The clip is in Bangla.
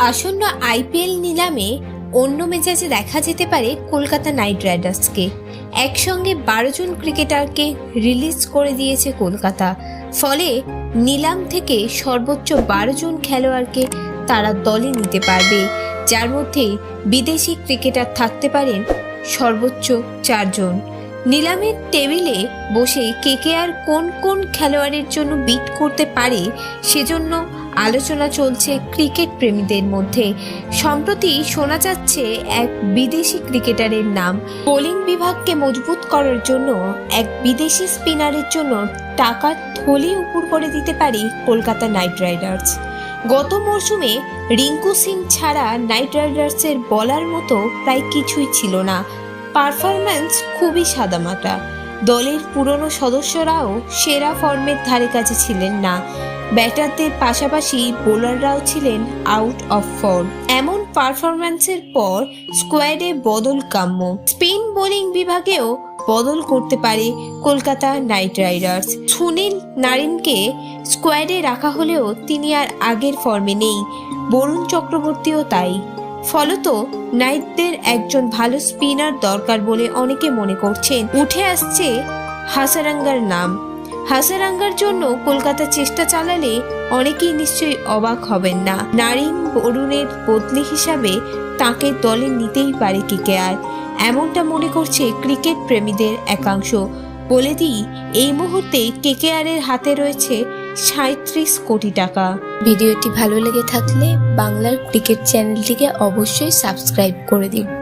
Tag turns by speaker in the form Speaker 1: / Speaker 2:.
Speaker 1: আসন্ন আইপিএল নিলামে অন্য মেজাজে দেখা যেতে পারে কলকাতা নাইট রাইডার্সকে। একসঙ্গে 12 জন ক্রিকেটারকে রিলিজ করে দিয়েছে কলকাতা। ফলে নিলাম থেকে সর্বোচ্চ 12 জন খেলোয়াড়কে তারা দলে নিতে পারবে, যার মধ্যে বিদেশি ক্রিকেটার থাকতে পারেন সর্বোচ্চ 4 জন। নিলামের টেবিলে বসে কেকেআর কোন কোন খেলোয়াড়ের জন্য বিট করতে পারে সেজন্য আলোচনা চলছে ক্রিকেট প্রেমীদের মধ্যে। সম্প্রতি শোনা যাচ্ছে এক বিদেশি ক্রিকেটারের নাম। বোলিং বিভাগকে মজবুত করার জন্য এক বিদেশি স্পিনারের জন্য টাকার থলি উপর করে দিতে পারে কলকাতা নাইট রাইডার্স। গত মরশুমে রিঙ্কু সিং ছাড়া নাইট রাইডার্সের বলার মতো প্রায় কিছুই ছিল না। পারফরম্যান্স খুবই সাদামাটা। দলের পুরনো সদস্যরাও সেরা ফর্মের ধারে কাছে ছিলেন না। ব্যাটারদের পাশাপাশি বোলাররাও ছিলেন আউট অফ ফর্ম। এমন পারফরম্যান্সের পর স্কোয়াডে বদল কাম্য। স্পিন বোলিং বিভাগেও বদল করতে পারে কলকাতা নাইট রাইডার্স। সুনীল নারিনকে স্কোয়াডে রাখা হলেও তিনি আর আগের ফর্মে নেই। বরুণ চক্রবর্তীও তাই। ফলত নাইটদের একজন ভালো স্পিনার দরকার বলে অনেকে মনে করছেন। উঠে আসছে হাসারাঙ্গার নাম। হাসারাঙ্গার জন্য কলকাতা চেষ্টা চালালে অনেকেই নিশ্চয়ই অবাক হবেন না। নারিন বরুণের বদলি হিসাবে তাকে দলে নিতেই পারে কেকেআর, এমনটা মনে করছে ক্রিকেট প্রেমীদের একাংশ। বলে দিই, এই মুহূর্তে কেকেআরের হাতে রয়েছে 37 কোটি টাকা।
Speaker 2: ভিডিওটি ভালো লেগে থাকলে বাংলার ক্রিকেট চ্যানেলটিকে অবশ্যই সাবস্ক্রাইব করে দিন।